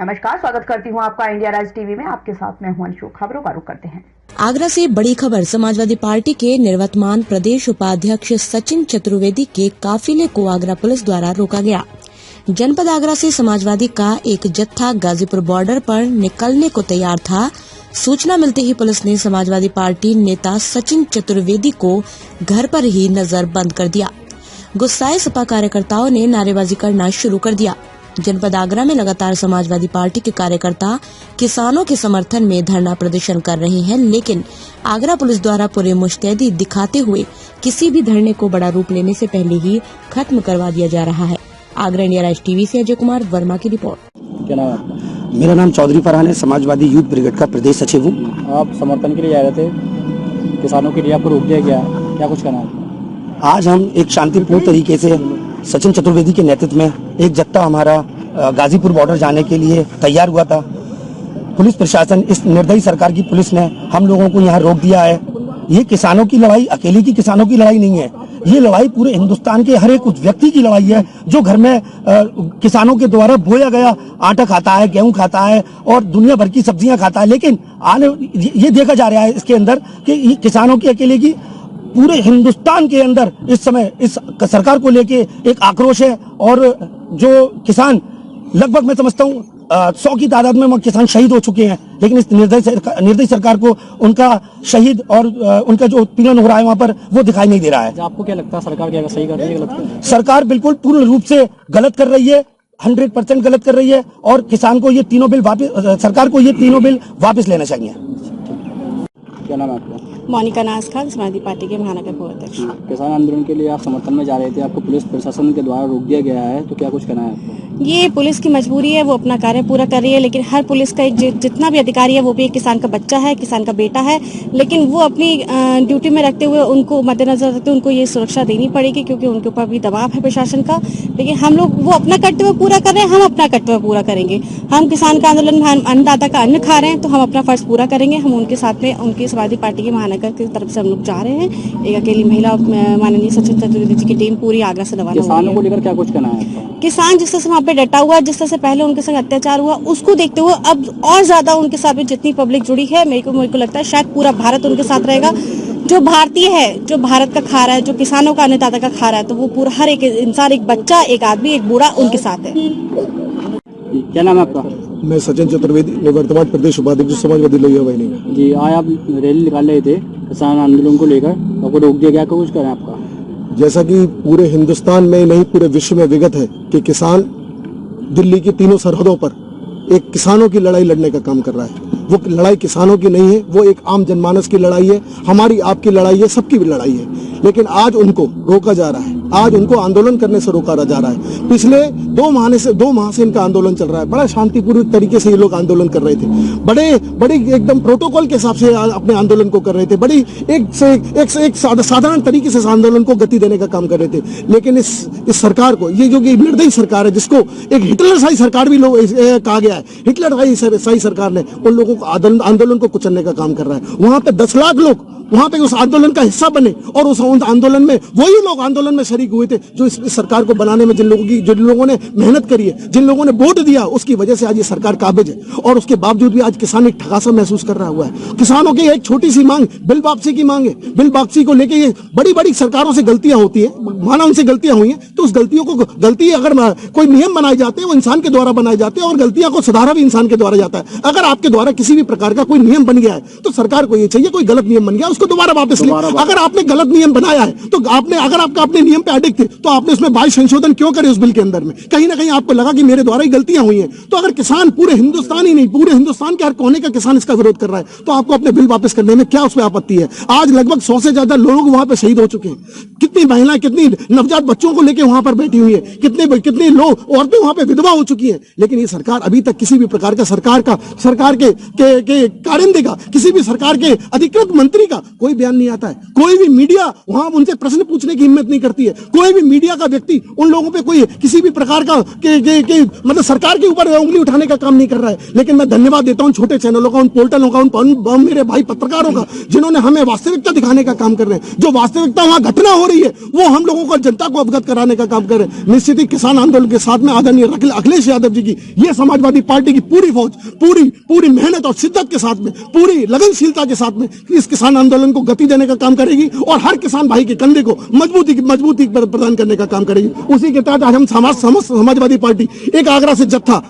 नमस्कार, स्वागत करती हूँ आपका इंडिया राज टीवी में। आपके साथ मैं हूँ अंशु। खबरों का रुख करते हैं। आगरा से बड़ी खबर। समाजवादी पार्टी के निवर्तमान प्रदेश उपाध्यक्ष सचिन चतुर्वेदी के काफिले को आगरा पुलिस द्वारा रोका गया। जनपद आगरा से समाजवादी का एक जत्था गाजीपुर बॉर्डर पर निकलने को तैयार था। सूचना मिलते ही पुलिस ने समाजवादी पार्टी नेता सचिन चतुर्वेदी को घर पर ही नजरबंद कर दिया। गुस्साए सपा कार्यकर्ताओं ने नारेबाजी करना शुरू कर दिया। जनपद आगरा में लगातार समाजवादी पार्टी के कार्यकर्ता किसानों के समर्थन में धरना प्रदर्शन कर रहे हैं, लेकिन आगरा पुलिस द्वारा पूरी मुस्तैदी दिखाते हुए किसी भी धरने को बड़ा रूप लेने से पहले ही खत्म करवा दिया जा रहा है। आगरा इंडिया राज टीवी से अजय कुमार वर्मा की रिपोर्ट। क्या नाम है आपका? मेरा नाम चौधरी फरहान है, समाजवादी यूथ ब्रिगेड का प्रदेश सचिव हूँ। आप समर्थन के लिए आए थे, किसानों के लिए आपको रोक दिया गया, क्या कुछ कहना है? आज हम एक शांतिपूर्ण तरीके से सचिन चतुर्वेदी के नेतृत्व में एक जत्था हमारा गाजीपुर बॉर्डर जाने के लिए तैयार हुआ था। पुलिस प्रशासन, इस निर्दयी सरकार की पुलिस ने हम लोगों को यहाँ रोक दिया है। ये किसानों की लड़ाई अकेले की किसानों की लड़ाई नहीं है, ये लड़ाई पूरे हिंदुस्तान के हर एक व्यक्ति की लड़ाई है जो घर में किसानों के द्वारा बोया गया आटा खाता है, गेहूं खाता है और दुनिया भर की सब्जियां खाता है। लेकिन ये देखा जा रहा है इसके अंदर कि किसानों की अकेले की पूरे हिंदुस्तान के अंदर इस समय इस सरकार को लेके एक आक्रोश है। और जो किसान लगभग मैं समझता हूँ 100 की तादाद में किसान शहीद हो चुके हैं, लेकिन इस निर्दयी सरकार को उनका शहीद और उनका जो उत्पीड़न हो रहा है वहाँ पर वो दिखाई नहीं दे रहा है। आपको क्या लगता है सरकार क्या सही कर रही है, गलत कर रही है? सरकार बिल्कुल पूर्ण रूप से गलत कर रही है, 100% गलत कर रही है और किसान को ये तीनों बिल वापस, सरकार को ये तीनों बिल वापस लेना चाहिए। क्या नाम है आपका? मोनिका नाज खान, समाजवादी पार्टी के महानगर उपाध्यक्ष। किसान आंदोलन के लिए आप समर्थन में जा रहे थे, आपको पुलिस प्रशासन के द्वारा रोक दिया गया है, तो क्या कुछ कहना है आपको? ये पुलिस की मजबूरी है, वो अपना कार्य पूरा कर रही है, लेकिन हर पुलिस का एक जितना भी अधिकारी है वो भी एक किसान का बच्चा है, किसान का बेटा है, लेकिन वो अपनी ड्यूटी में रखते हुए उनको मद्देनजर रखते हुए उनको ये सुरक्षा देनी पड़ेगी, क्योंकि उनके ऊपर भी दबाव है प्रशासन का। लेकिन हम लोग वो अपना कर्तव्य पूरा कर रहे हैं, हम अपना कर्तव्य पूरा करेंगे। हम किसान का आंदोलन में अन्नदाता का अन्न खा रहे हैं, तो हम अपना फर्ज पूरा करेंगे। हम उनके साथ में उनकी समाजवादी पार्टी के महानगर की तरफ से हम लोग जा रहे हैं। एक अकेली महिला माननीय सचिन चतुर्वेदी जी की टीम पूरी आगरा से रवाना हुई है। किसानों को लेकर क्या कुछ कहना है आपका? किसान जिस तरह से वहाँ पे डटा हुआ है, जिस तरह से पहले उनके संग अत्याचार हुआ, उसको देखते हुए अब और ज्यादा उनके साथ में जितनी पब्लिक जुड़ी है, मेरे को लगता है शायद पूरा भारत उनके साथ रहेगा। जो भारतीय है, जो भारत का खा रहा है, जो किसानों का अन्नदाता का खा रहा है, तो वो पूरा हर एक इंसान, एक बच्चा, एक आदमी, एक बूढ़ा उनके साथ है। क्या नाम है आपका? मैं सचिन चतुर्वेदी, निवर्तमान प्रदेश उपाध्यक्ष समाजवादी लोहिया वाहिनी। जी, आज आप रैली निकाल रहे थे किसान आंदोलन को लेकर, आपको रोक दिया गया, कुछ करें आपका? जैसा कि पूरे हिंदुस्तान में नहीं पूरे विश्व में विगत है कि किसान दिल्ली की तीनों सरहदों पर एक किसानों की लड़ाई लड़ने का काम कर रहा है। वो लड़ाई किसानों की नहीं है, वो एक आम जनमानस की लड़ाई है, हमारी आपकी लड़ाई है, सबकी भी लड़ाई है। लेकिन आज उनको रोका जा रहा है, आज उनको आंदोलन करने से रोका जा रहा है। पिछले 2 माह से इनका आंदोलन चल रहा है। बड़ा शांतिपूर्वक तरीके से ये लोग आंदोलन कर रहे थे, बड़े एकदम प्रोटोकॉल के हिसाब से अपने आंदोलन को कर रहे थे, बड़ी एक साधारण तरीके से आंदोलन को गति देने का काम कर रहे थे। लेकिन इस सरकार को, ये जो निर्दयी सरकार है, जिसको एक हिटलर शाही सरकार भी लोग कहा गया है, हिटलर शाही सरकार ने उन लोगों को आंदोलन को कुचलने का काम कर रहा है। वहां पे 10 लाख लोग वहां पे उस आंदोलन का हिस्सा बने और उस आंदोलन में वही लोग आंदोलन में शरीक हुए थे जो इस सरकार को बनाने में जिन लोगों ने मेहनत करी है, जिन लोगों ने वोट दिया, उसकी वजह से आज ये सरकार काबिज है। और उसके बावजूद भी आज किसान एक ठगासा महसूस कर रहा हुआ है। किसानों की एक छोटी सी मांग बिल वापसी की मांग है। बिल वापसी को लेकर ये बड़ी सरकारों से गलतियां होती है, माना उनसे गलतियां हुई है, तो उस गलती अगर कोई नियम बनाए जाते हैं वो इंसान के द्वारा बनाए जाते हैं और गलतियां को सुधारा भी इंसान के द्वारा जाता है। अगर आपके द्वारा किसी भी प्रकार का कोई नियम बन गया है तो सरकार को ये चाहिए, कोई गलत नियम बन गया उसको दोबारा वापस ले। अगर आपने गलत नियम बनाया है तो अगर आपका अपने नियम पे अडिग थे तो आपने उसमें 22 संशोधन क्यों करे उस बिल के अंदर में? कहीं ना कहीं आपको लगा कि मेरे द्वारा ही गलतियां हुई हैं। तो अगर किसान पूरे हिंदुस्तान ही नहीं, पूरे हिंदुस्तान के हर कोने का किसान इसका विरोध कर रहा है, तो आपको अपने बिल वापस करने में क्या उसमें आपत्ति है? आज लगभग 100 से ज्यादा लोग वहां पर शहीद हो चुके हैं। कितनी महिलाएं, कितनी नवजात बच्चों को लेकर वहां पर बैठी हुई है, कितनी लोग औरतें वहां पर विधवा हो चुकी है। लेकिन ये सरकार अभी तक किसी भी प्रकार का सरकार के कारिंदे का, किसी भी सरकार के अधिकृत मंत्री का कोई बयान नहीं आता है। कोई भी मीडिया वहां उनसे प्रश्न पूछने की हिम्मत नहीं करती है। कोई भी मीडिया का व्यक्ति उन लोगों पे कोई किसी भी प्रकार का मतलब सरकार के ऊपर उंगली उठाने का काम नहीं कर रहा है। लेकिन मैं धन्यवाद देता हूं छोटे चैनलों का, उन पोर्टलों का, उन मेरे भाई पत्रकारों का, जिन्होंने हमें वास्तविकता दिखाने का काम कर रहे हैं। जो वास्तविकता वहां घटना हो रही है वो हम लोगों को, जनता को अवगत कराने का काम कर रहे हैं। निश्चित ही किसान आंदोलन के साथ में आदरणीय अखिलेश यादव जी की ये समाजवादी पार्टी की पूरी फौज पूरी मेहनत और शिद्दत के साथ में, पूरी लगनशीलता के साथ में इस किसान आंदोलन को गति देने का काम करेगी और हर किसान भाई के कंधे को मजबूती प्रदान करने का काम करेगी। उसी के तहत आज हम समाजवादी पार्टी एक आगरा से जत्था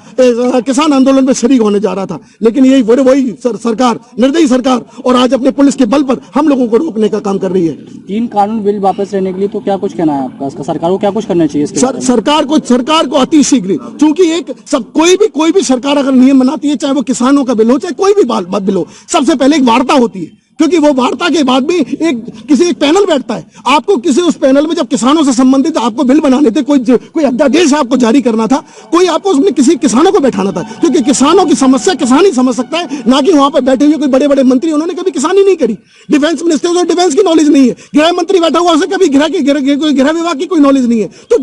किसान आंदोलन में शरीक होने जा रहा था, लेकिन यही वही सरकार, निर्दयी सरकार और आज अपने पुलिस के बल पर हम लोगों को रोकने का काम कर रही है। 3 कानून बिल वापस लेने के लिए तो क्या कुछ कहना है आपका? सरकार को क्या कुछ करना चाहिए इसके बारे में? सरकार को अति शीघ्र, क्योंकि कोई भी सरकार अगर नियम बनाती है, चाहे वो किसानों का बिल हो, चाहे कोई भी बिल हो, सबसे पहले एक वार्ता होती है, क्योंकि वो वार्ता के बाद भी एक पैनल बैठता है। आपको किसी उस पैनल में जब किसानों से संबंधित आपको बिल बनाने थे, कोई अध्यादेश आपको जारी करना था, कोई आपको उसमें किसी किसानों को बैठाना था, क्योंकि किसानों की समस्या किसान ही समझ सकता है, ना कि वहां पर बैठे हुए कोई बड़े बड़े मंत्री, उन्होंने कभी किसानी नहीं करी। डिफेंस मिनिस्टर को डिफेंस की नॉलेज नहीं है, गृह मंत्री बैठा हुआ उसे कभी गृह विभाग की कोई नॉलेज नहीं है। तो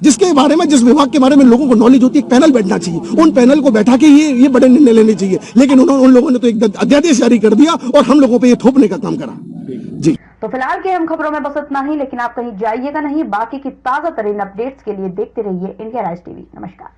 जिसके बारे में, जिस विभाग के बारे में लोगों को नॉलेज होती है, एक पैनल बैठना चाहिए, उन पैनल को बैठा के ये बड़े निर्णय लेने चाहिए। लेकिन उन लोगों ने तो एक अध्यादेश जारी कर दिया और हम लोगों पे ये थोपने का काम करा। जी, तो फिलहाल की हम खबरों में बस इतना ही, लेकिन आप कहीं जाइएगा नहीं। बाकी की ताजा तरीन अपडेट्स के लिए देखते रहिए इंडिया राज टीवी। नमस्कार।